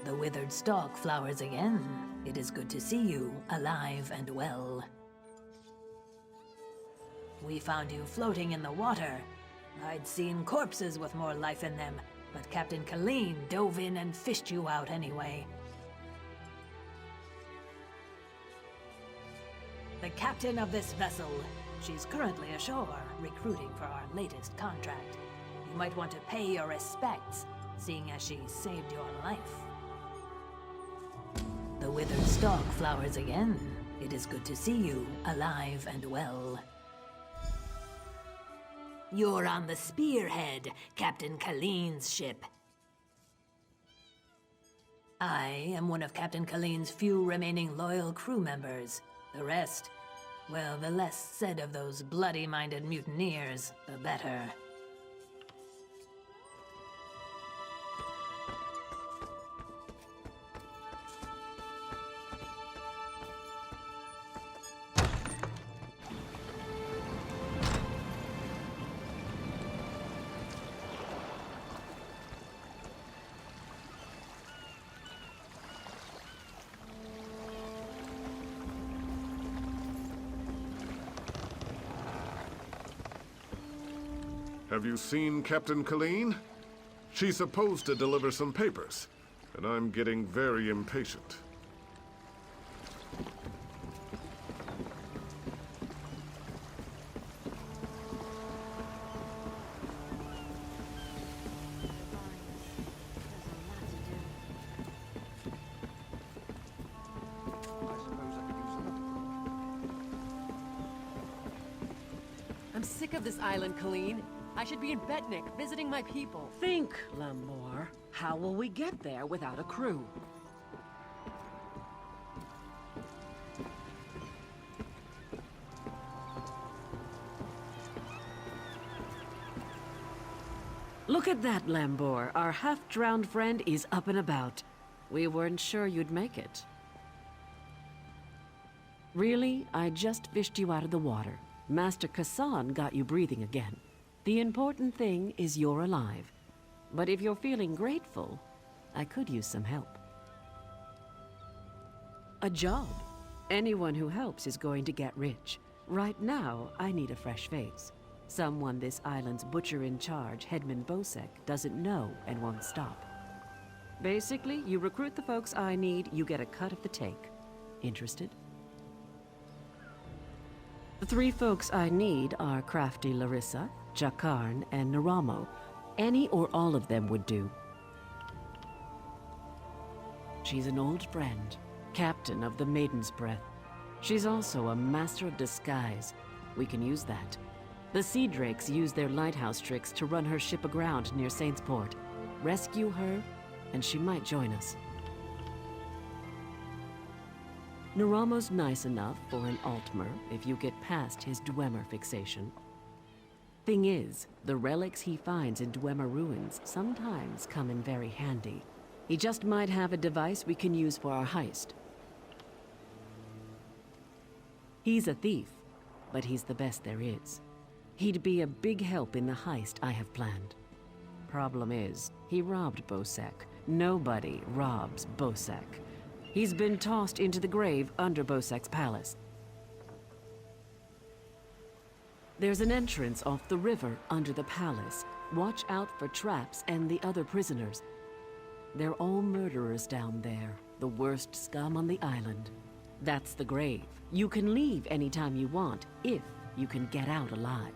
The withered stalk flowers again. It is good to see you, alive and well. We found you floating in the water. I'd seen corpses with more life in them, but Captain Colleen dove in and fished you out anyway. The captain of this vessel. She's currently ashore, recruiting for our latest contract. You might want to pay your respects, seeing as she saved your life. The withered stalk flowers again. It is good to see you, alive and well. You're on the Spearhead, Captain Colleen's ship. I am one of Captain Colleen's few remaining loyal crew members. The rest, well, the less said of those bloody-minded mutineers, the better. Have you seen Captain Colleen? She's supposed to deliver some papers, and I'm getting very impatient. I'm sick of this island, Colleen. I should be in Betnik, visiting my people. Think, Lamore. How will we get there without a crew? Look at that, Lambor. Our half-drowned friend is up and about. We weren't sure you'd make it. Really? I just fished you out of the water. Master Kassan got you breathing again. The important thing is you're alive. But if you're feeling grateful, I could use some help. A job. Anyone who helps is going to get rich. Right now, I need a fresh face. Someone this island's butcher-in-charge, Headman Bosek, doesn't know and won't stop. Basically, you recruit the folks I need, you get a cut of the take. Interested? The three folks I need are Crafty Larissa, Jakarn, and Naramo. Any or all of them would do. She's an old friend, captain of the Maiden's Breath. She's also a master of disguise. We can use that. The Sea Drakes use their lighthouse tricks to run her ship aground near Saintsport. Rescue her, and she might join us. Naramo's nice enough for an Altmer if you get past his Dwemer fixation. Thing is, the relics he finds in Dwemer ruins sometimes come in very handy. He just might have a device we can use for our heist. He's a thief, but he's the best there is. He'd be a big help in the heist I have planned. Problem is, he robbed Bosek. Nobody robs Bosek. He's been tossed into the grave under Bosek's palace. There's an entrance off the river under the palace. Watch out for traps and the other prisoners. They're all murderers down there, the worst scum on the island. That's the grave. You can leave anytime you want, if you can get out alive.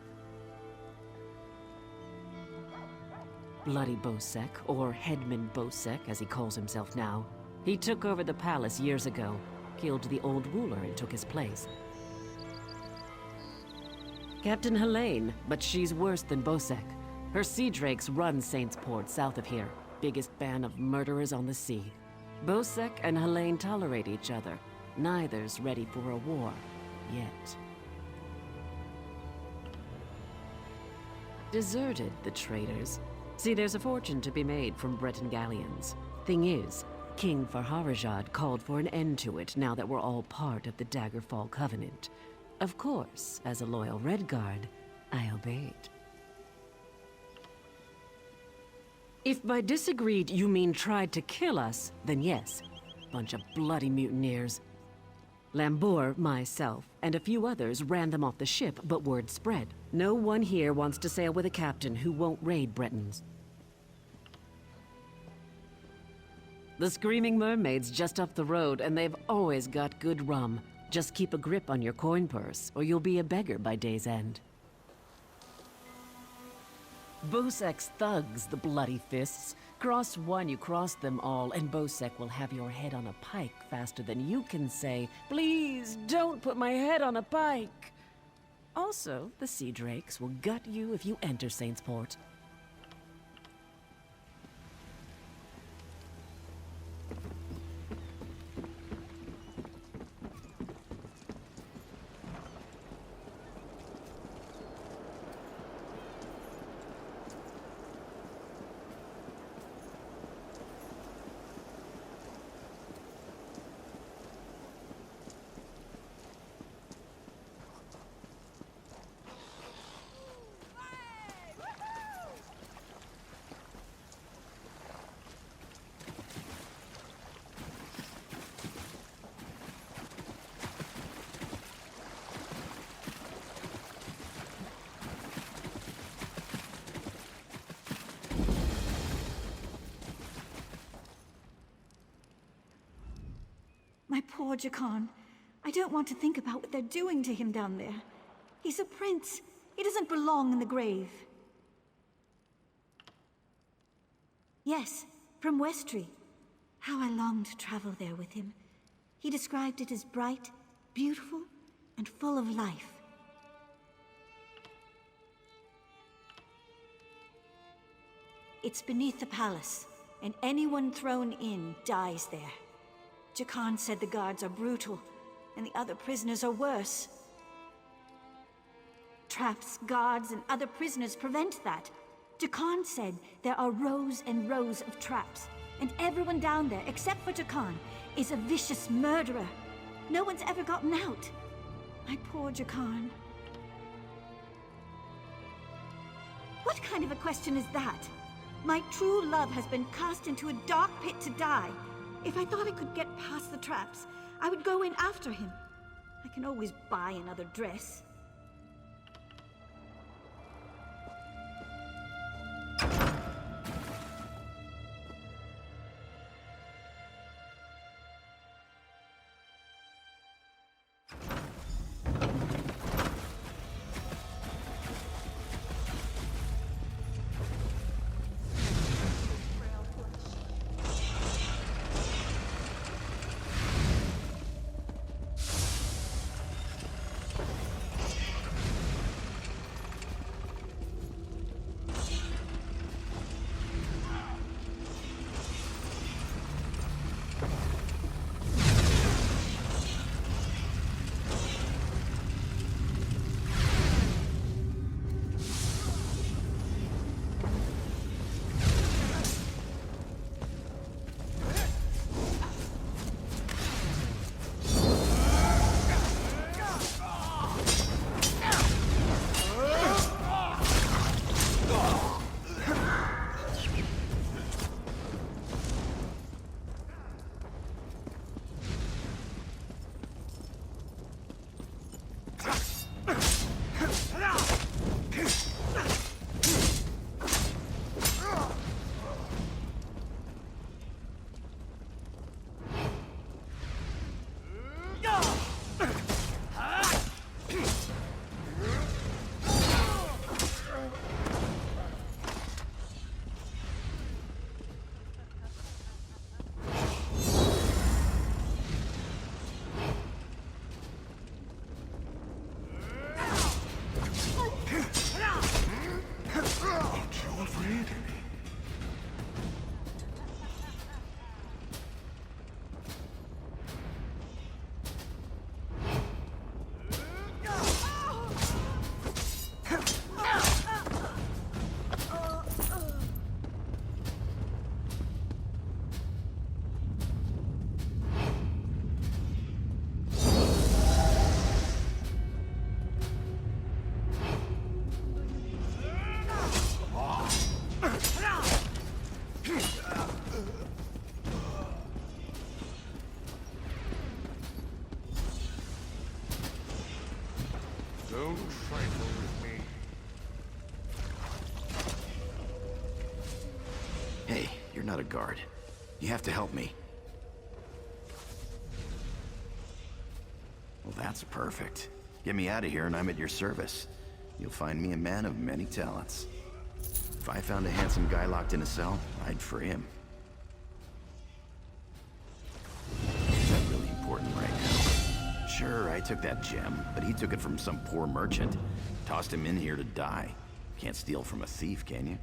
Bloody Bosek, or Headman Bosek as he calls himself now. He took over the palace years ago, killed the old ruler and took his place. Captain Helene, but she's worse than Bosek. Her Sea Drakes run Saintsport south of here, biggest band of murderers on the sea. Bosek and Helene tolerate each other. Neither's ready for a war, yet. Deserted, the traitors. See, there's a fortune to be made from Breton galleons. Thing is, King Farharajad called for an end to it now that we're all part of the Daggerfall Covenant. Of course, as a loyal Redguard, I obeyed. If by disagreed you mean tried to kill us, then yes. Bunch of bloody mutineers. Lambour, myself, and a few others ran them off the ship, but word spread. No one here wants to sail with a captain who won't raid Bretons. The Screaming Mermaid's just up the road, and they've always got good rum. Just keep a grip on your coin purse, or you'll be a beggar by day's end. Bosek's thugs, the bloody fists. Cross one, you cross them all, and Bosek will have your head on a pike faster than you can say, "Please, don't put my head on a pike!" Also, the Sea Drakes will gut you if you enter Saintsport. My poor Jakan. I don't want to think about what they're doing to him down there. He's a prince. He doesn't belong in the grave. Yes, from Westry. How I long to travel there with him. He described it as bright, beautiful, and full of life. It's beneath the palace, and anyone thrown in dies there. Jakan said the guards are brutal, and the other prisoners are worse. Traps, guards, and other prisoners prevent that. Jakan said there are rows and rows of traps, and everyone down there, except for Jakan, is a vicious murderer. No one's ever gotten out. My poor Jakan. What kind of a question is that? My true love has been cast into a dark pit to die. If I thought I could get past the traps, I would go in after him. I can always buy another dress. Don't trifle with me. Hey, you're not a guard. You have to help me. Well, that's perfect. Get me out of here and I'm at your service. You'll find me a man of many talents. If I found a handsome guy locked in a cell, I'd free him. Is that really important right now? Sure, I took that gem, but he took it from some poor merchant. Tossed him in here to die. Can't steal from a thief, can you?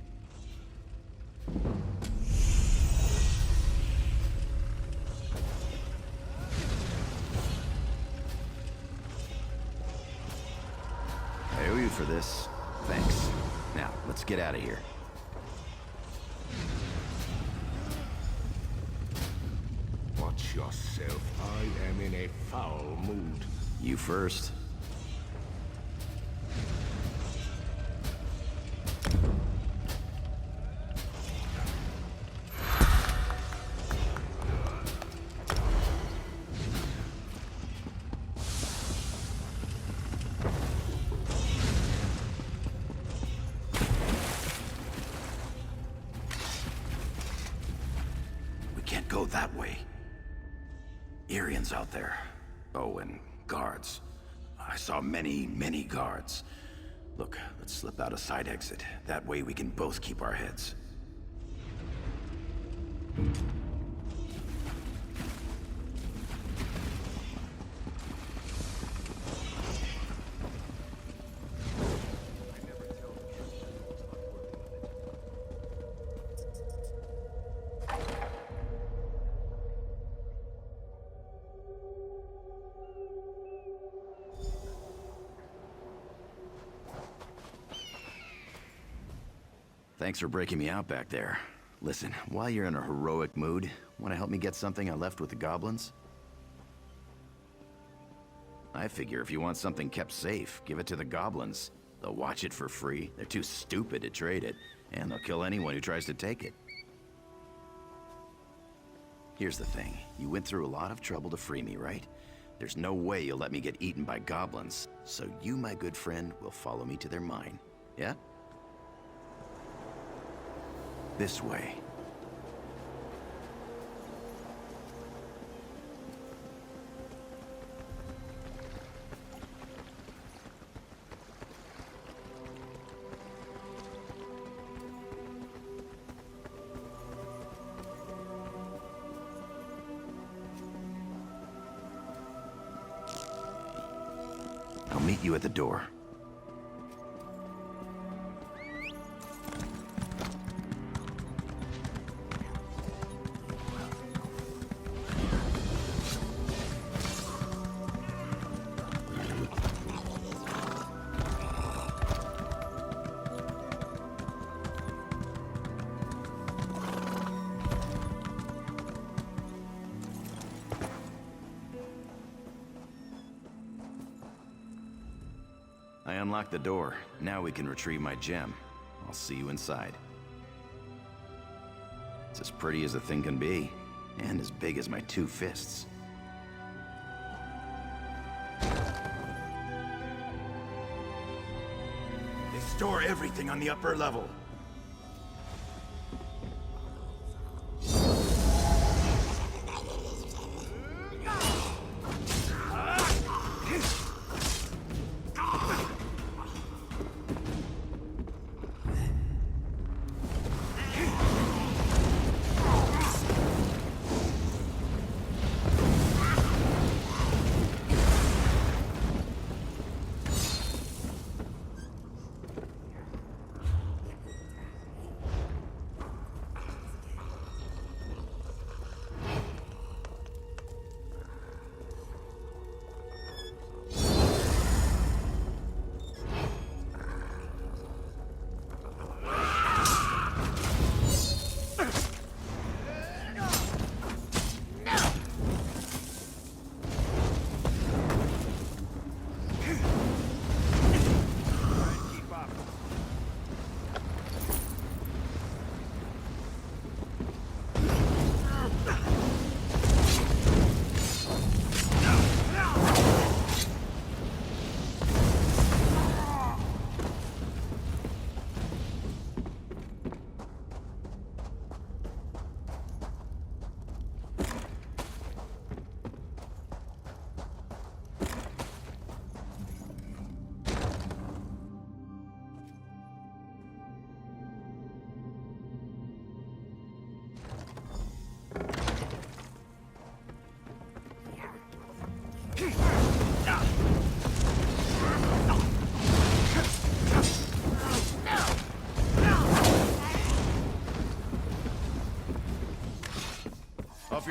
I owe you for this. Thanks. Now, let's get out of here. Watch yourself. I am in a foul mood. You first. Go that way. Arians out there. Oh, and guards. I saw many, many guards. Look, let's slip out a side exit. That way we can both keep our heads. Thanks for breaking me out back there. Listen, while you're in a heroic mood, want to help me get something I left with the goblins? I figure if you want something kept safe, give it to the goblins. They'll watch it for free. They're too stupid to trade it, and they'll kill anyone who tries to take it. Here's the thing. You went through a lot of trouble to free me, right? There's no way you'll let me get eaten by goblins, so you, my good friend, will follow me to their mine. Yeah? This way. I'll meet you at the door. I unlocked the door. Now we can retrieve my gem. I'll see you inside. It's as pretty as a thing can be, and as big as my 2 fists. They store everything on the upper level.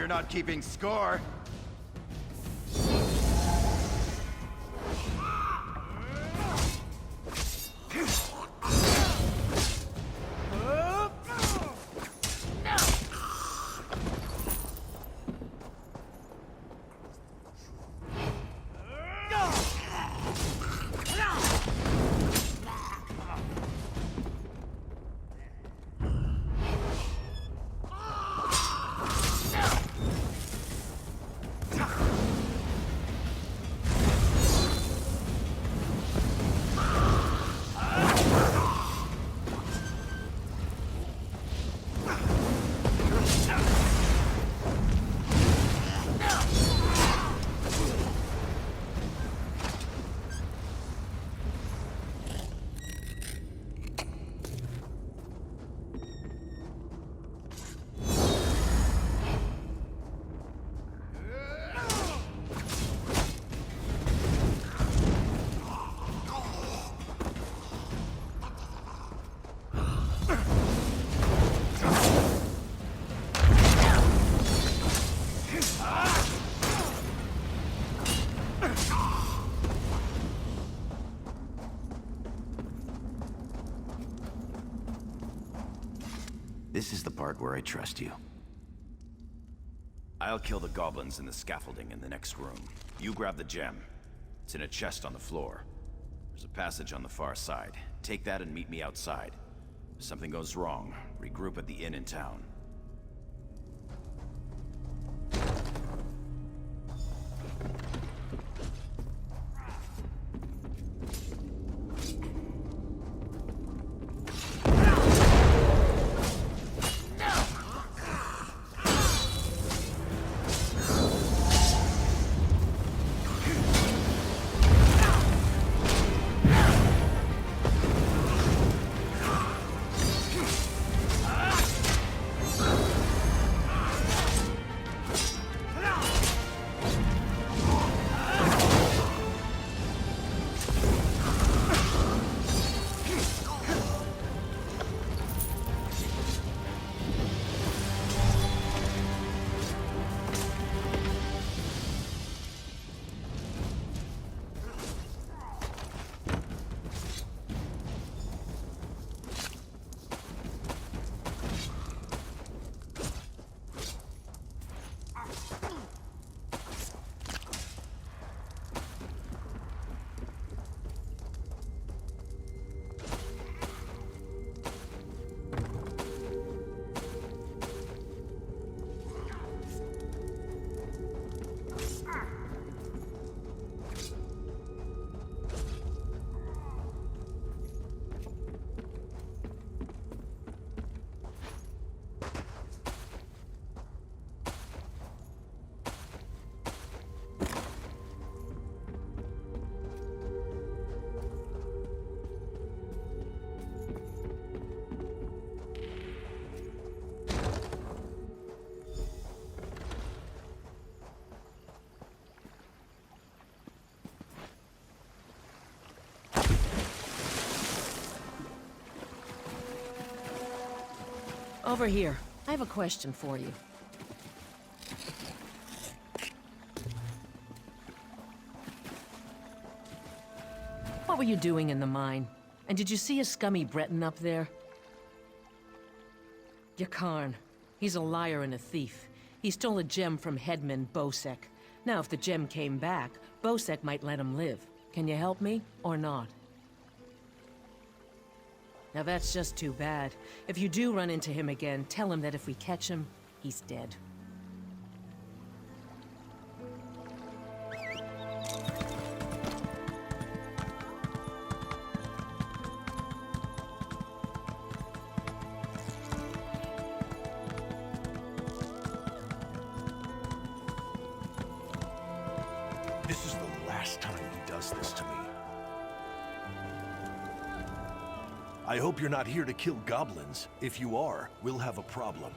not keeping score. This is the part where I trust you. I'll kill the goblins in the scaffolding in the next room. You grab the gem. It's in a chest on the floor. There's a passage on the far side. Take that and meet me outside. If something goes wrong, regroup at the inn in town. Over here. I have a question for you. What were you doing in the mine? And did you see a scummy Breton up there? Yakarn. He's a liar and a thief. He stole a gem from headman Bosek. Now, if the gem came back, Bosek might let him live. Can you help me, or not? Now that's just too bad. If you do run into him again, tell him that if we catch him, he's dead. This is the last time he does this to me. I hope you're not here to kill goblins. If you are, we'll have a problem.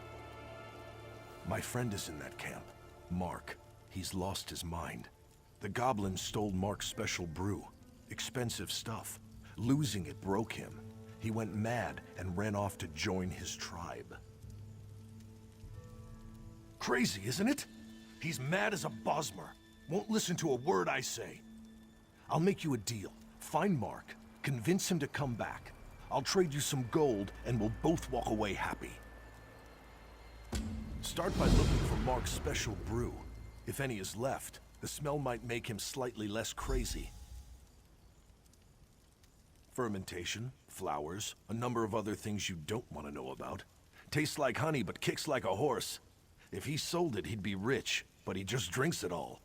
My friend is in that camp. Mark. He's lost his mind. The goblins stole Mark's special brew. Expensive stuff. Losing it broke him. He went mad and ran off to join his tribe. Crazy, isn't it? He's mad as a Bosmer. Won't listen to a word I say. I'll make you a deal. Find Mark, convince him to come back. I'll trade you some gold, and we'll both walk away happy. Start by looking for Mark's special brew. If any is left, the smell might make him slightly less crazy. Fermentation, flowers, a number of other things you don't want to know about. Tastes like honey, but kicks like a horse. If he sold it, he'd be rich, but he just drinks it all.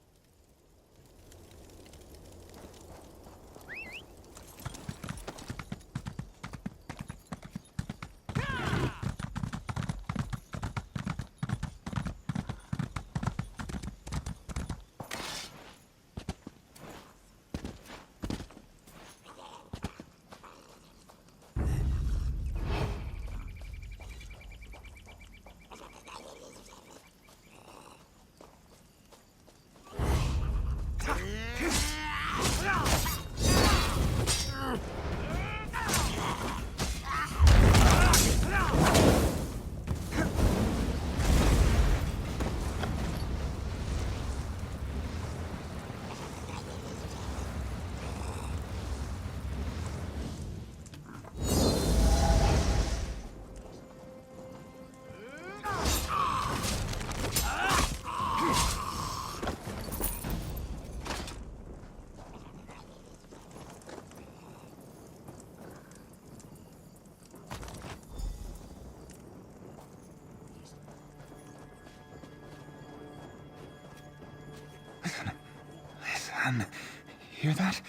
Hear that?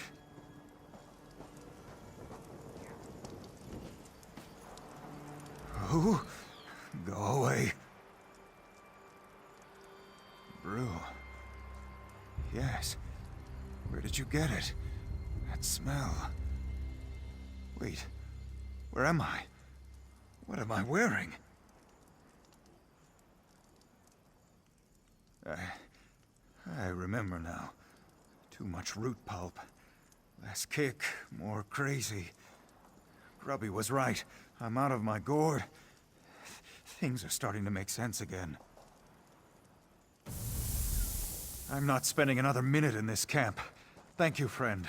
Who? Go away. Brew. Yes. Where did you get it? That smell. Wait. Where am I? What am I wearing? I remember now. Too much root pulp. Less kick, more crazy. Grubby was right. I'm out of my gourd. Things are starting to make sense again. I'm not spending another minute in this camp. Thank you, friend.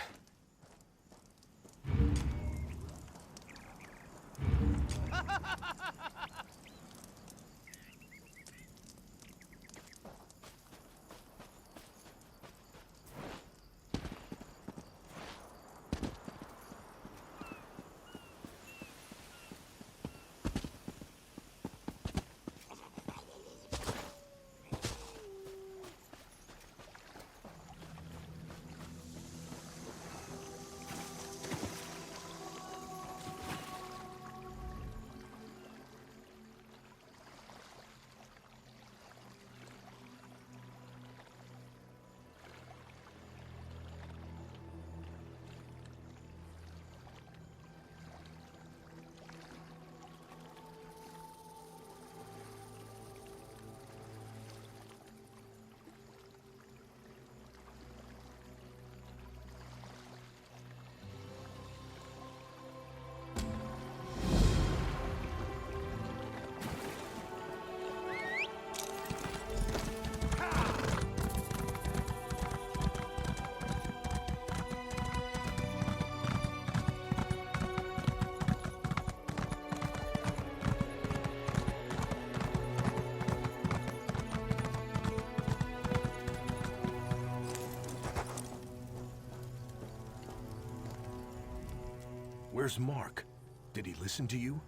Where's Mark? Did he listen to you?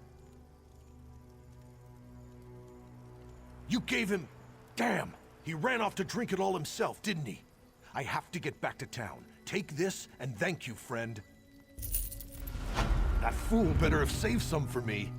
You gave him... Damn! He ran off to drink it all himself, didn't he? I have to get back to town. Take this, and thank you, friend. That fool better have saved some for me.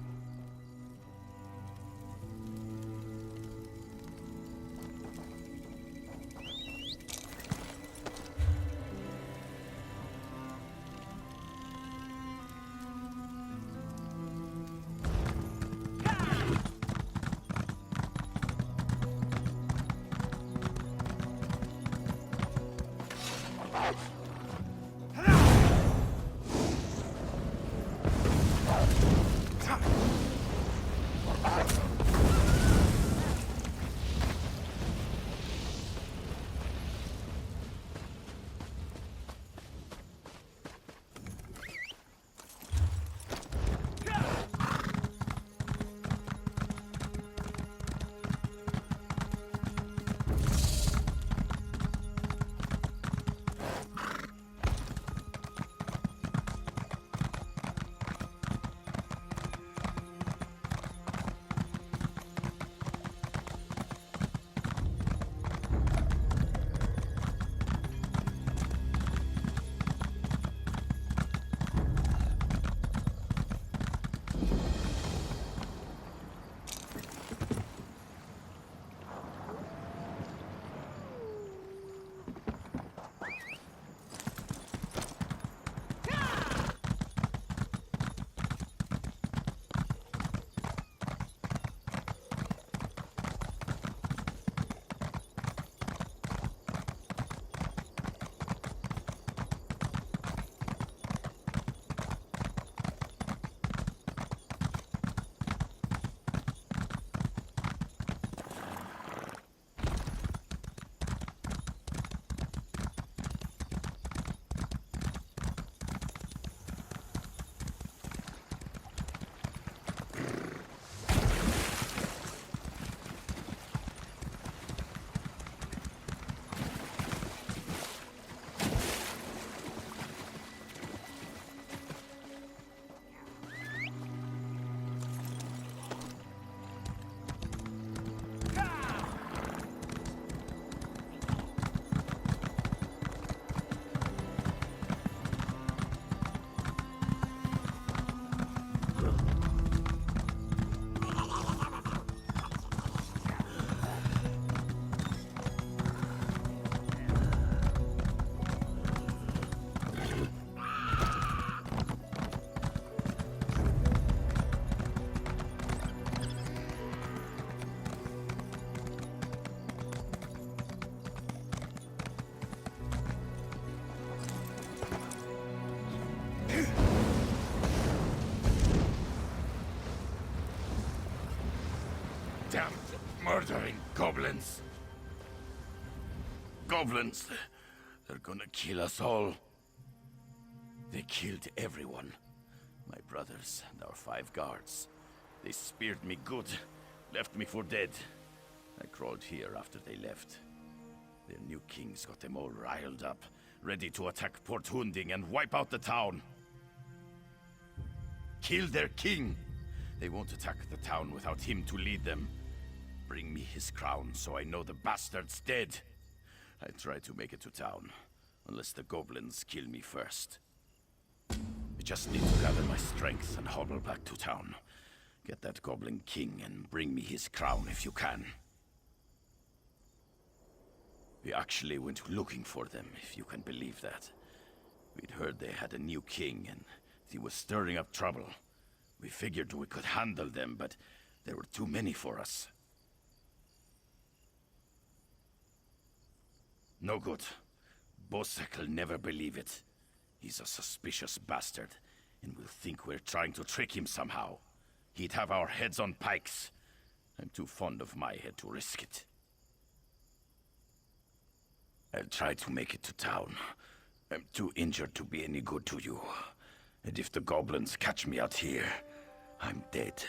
goblins! Goblins! They're gonna kill us all. They killed everyone. My brothers and our 5 guards. They speared me good, left me for dead. I crawled here after they left. Their new king's got them all riled up, ready to attack Port Hunding and wipe out the town. Kill their king! They won't attack the town without him to lead them. Bring me his crown so I know the bastard's dead. I try to make it to town, unless the goblins kill me first. I just need to gather my strength and hobble back to town. Get that goblin king and bring me his crown if you can. We actually went looking for them, if you can believe that. We'd heard they had a new king and he was stirring up trouble. We figured we could handle them, but there were too many for us. No good. Bosek'll never believe it. He's a suspicious bastard, and will think we're trying to trick him somehow. He'd have our heads on pikes. I'm too fond of my head to risk it. I'll try to make it to town. I'm too injured to be any good to you. And if the goblins catch me out here, I'm dead.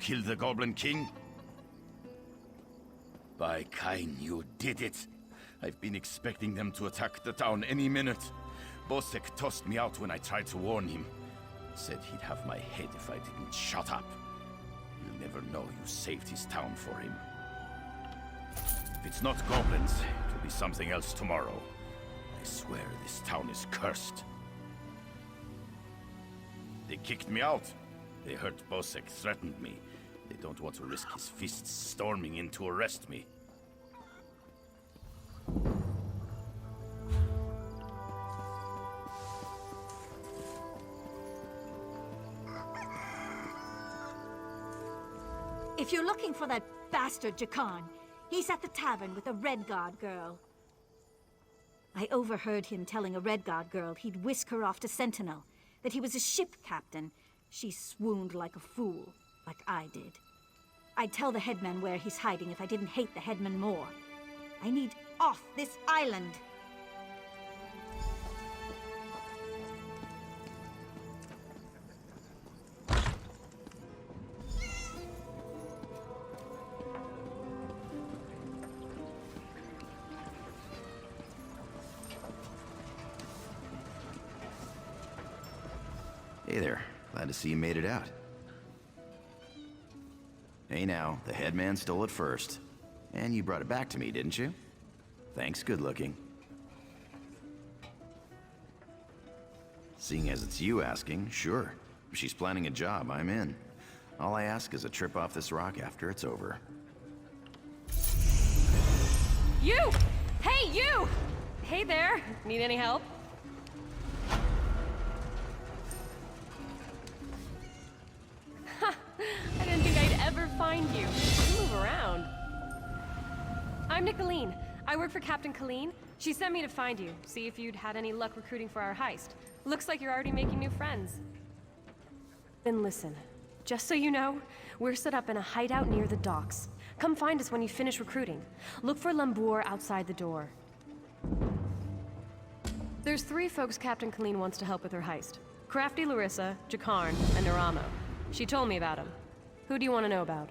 kill the Goblin King? By Kain, you did it. I've been expecting them to attack the town any minute. Bosek tossed me out when I tried to warn him. Said he'd have my head if I didn't shut up. He'll never know you saved his town for him. If it's not goblins, it'll be something else tomorrow. I swear this town is cursed. They kicked me out. They heard Bosek threatened me. They don't want to risk his fists storming in to arrest me. If you're looking for that bastard Jakan, he's at the tavern with a Redguard girl. I overheard him telling a Redguard girl he'd whisk her off to Sentinel, that he was a ship captain. She swooned like a fool, like I did. I'd tell the headman where he's hiding if I didn't hate the headman more. I need off this island. Hey there. Glad to see you made it out. Hey now, the headman stole it first. And you brought it back to me, didn't you? Thanks, good looking. Seeing as it's you asking, sure. If she's planning a job, I'm in. All I ask is a trip off this rock after it's over. You! Hey, you! Hey there. Need any help? I didn't think I'd ever find you. You move around. I'm Nicolene. I work for Captain Colleen. She sent me to find you, see if you'd had any luck recruiting for our heist. Looks like you're already making new friends. Then listen, just so you know, we're set up in a hideout near the docks. Come find us when you finish recruiting. Look for Lambour outside the door. There's 3 folks Captain Colleen wants to help with her heist. Crafty Larissa, Jakarn, and Naramo. She told me about him. Who do you want to know about?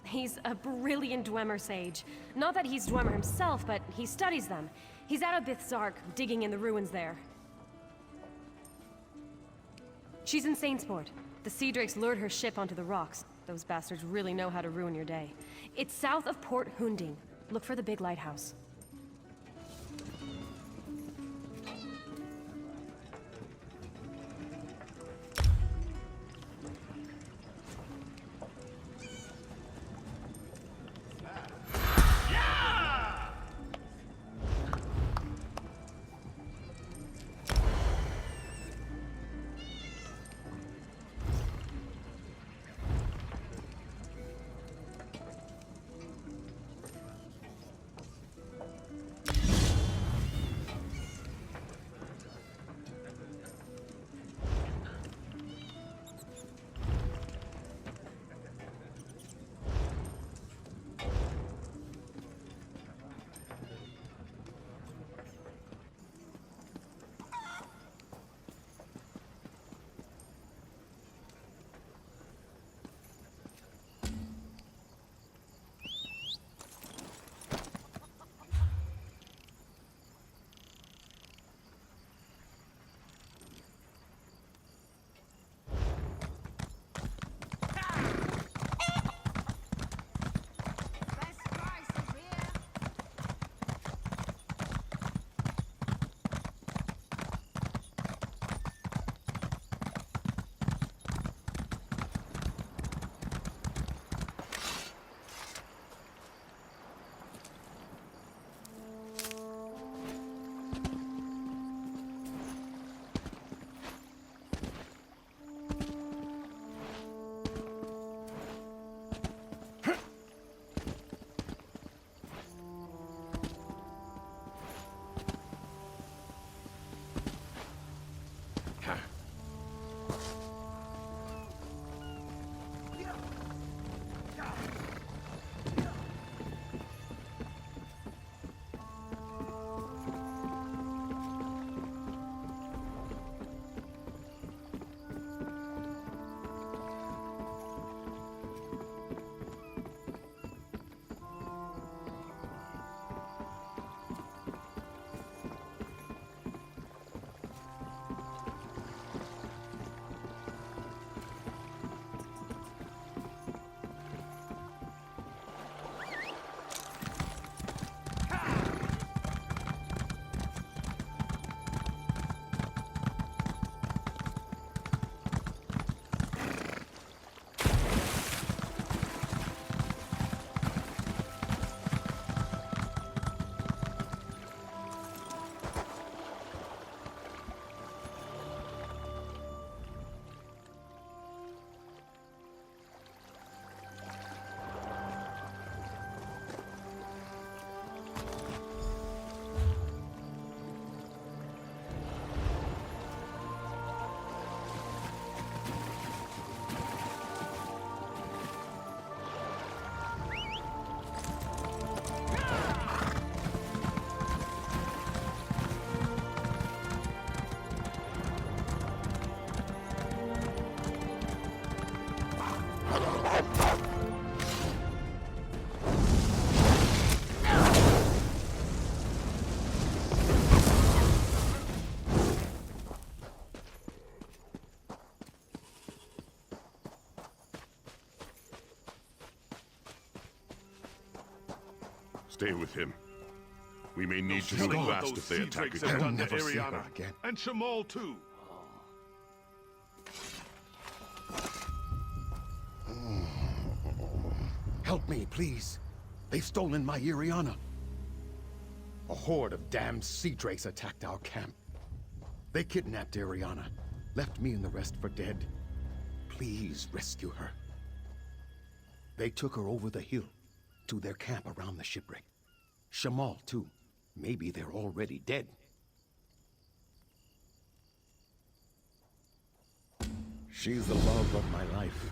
He's a brilliant Dwemer sage. Not that he's Dwemer himself, but he studies them. He's out of Bithzark, digging in the ruins there. She's in Sainsport. The Sea Drakes lured her ship onto the rocks. Those bastards really know how to ruin your day. It's south of Port Hunding. Look for the big lighthouse. Stay with him. We may need to Tell me sling what fast those if they sea attack drakes again. have done to never see her Ariana. again. And Shamal, too. Help me, please. They've stolen my Iriana. A horde of damned sea drakes attacked our camp. They kidnapped Ariana, left me and the rest for dead. Please rescue her. They took her over the hill to their camp around the shipwreck. Shamal, too. Maybe they're already dead. She's the love of my life.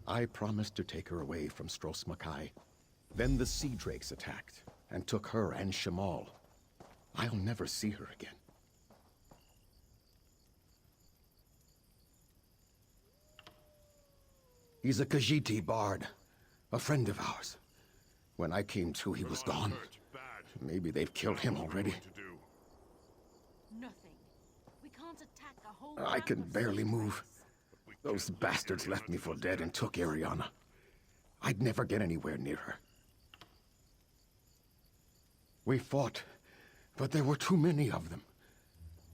I promised to take her away from Stros M'kai. Then the sea drakes attacked and took her and Shamal. I'll never see her again. He's a Khajiit bard, a friend of ours. When I came to, he was gone. Maybe they've killed him already. Nothing. We can't attack a whole I can barely move. Those bastards left me for dead and took Ariana. I'd never get anywhere near her. We fought, but there were too many of them.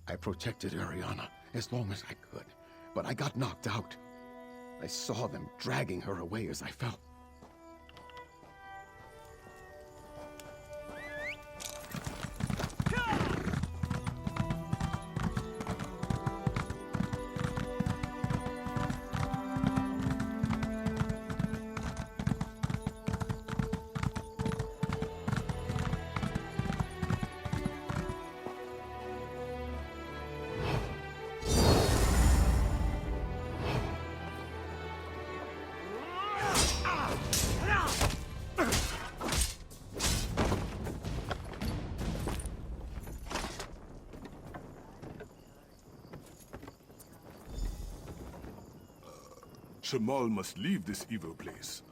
I protected Ariana as long as I could, but I got knocked out. I saw them dragging her away as I fell. Shamal must leave this evil place.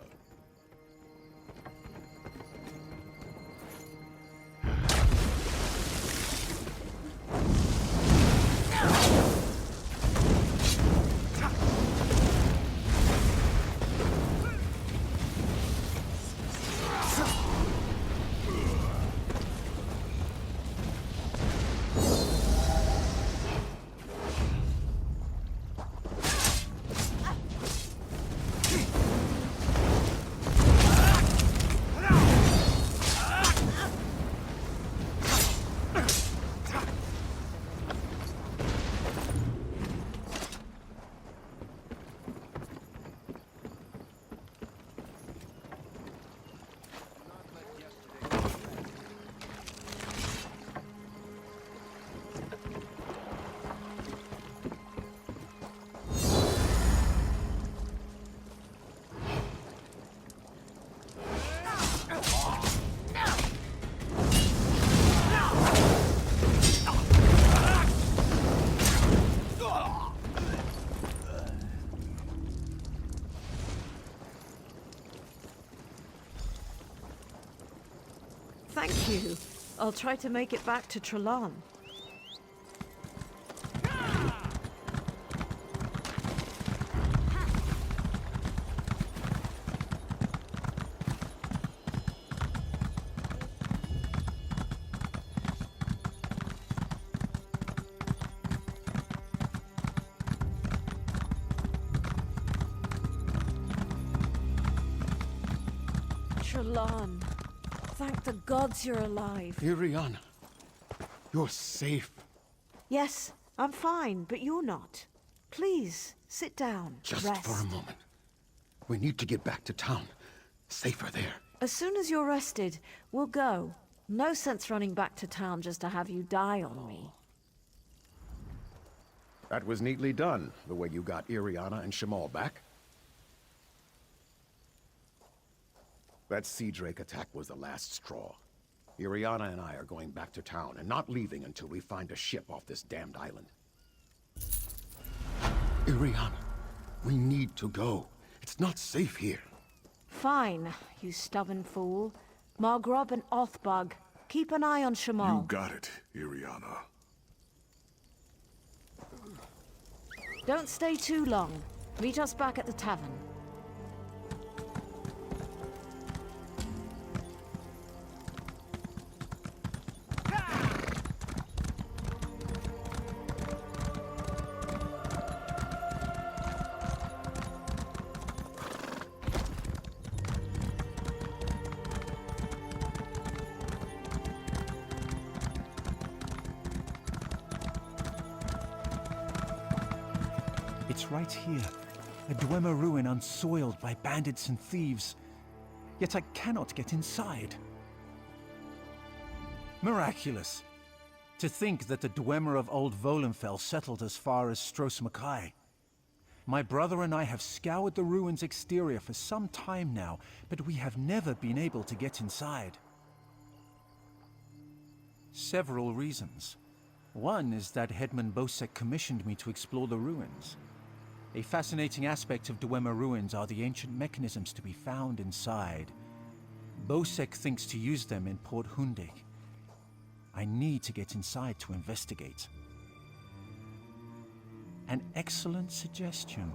Thank you. I'll try to make it back to Trelon. Trelon. Thank the gods you're alive. Ariana, you're safe. Yes, I'm fine, but you're not. Please, sit down. Just rest. for a moment. We need to get back to town. Safer there. As soon as you're rested, we'll go. No sense running back to town just to have you die on me. That was neatly done, the way you got Ariana and Shamal back. That Sea Drake attack was the last straw. Ariana and I are going back to town and not leaving until we find a ship off this damned island. Ariana, we need to go. It's not safe here. Fine, you stubborn fool. Margrob and Othbug, keep an eye on Shamal. You got it, Ariana. Don't stay too long. Meet us back at the tavern. It's right here. A Dwemer ruin unsoiled by bandits and thieves. Yet I cannot get inside. Miraculous. To think that the Dwemer of Old Volenfell settled as far as Stros M'kai. My brother and I have scoured the ruin's exterior for some time now, but we have never been able to get inside. Several reasons. One is that Headman Bosek commissioned me to explore the ruins. A fascinating aspect of Dwemer ruins are the ancient mechanisms to be found inside. Bosek thinks to use them in Port Hundig. I need to get inside to investigate. An excellent suggestion.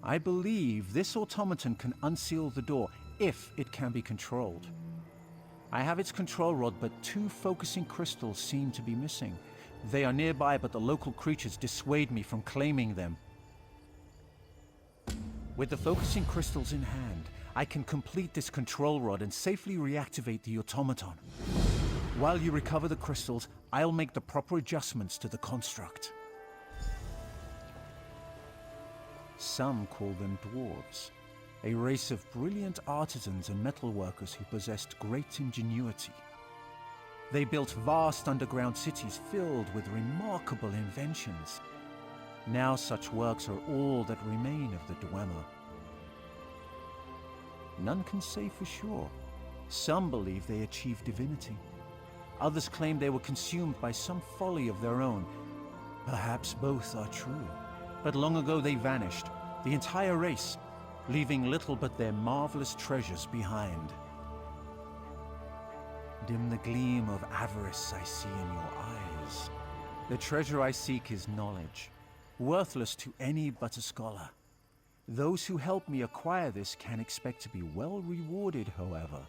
I believe this automaton can unseal the door if it can be controlled. I have its control rod, but 2 focusing crystals seem to be missing. They are nearby, but the local creatures dissuade me from claiming them. With the focusing crystals in hand, I can complete this control rod and safely reactivate the automaton. While you recover the crystals, I'll make the proper adjustments to the construct. Some call them dwarves, a race of brilliant artisans and metalworkers who possessed great ingenuity. They built vast underground cities filled with remarkable inventions. Now such works are all that remain of the Dwemer. None can say for sure. Some believe they achieved divinity. Others claim they were consumed by some folly of their own. Perhaps both are true. But long ago they vanished, the entire race, leaving little but their marvelous treasures behind. Dim the gleam of avarice I see in your eyes. The treasure I seek is knowledge, worthless to any but a scholar. Those who help me acquire this can expect to be well rewarded, however.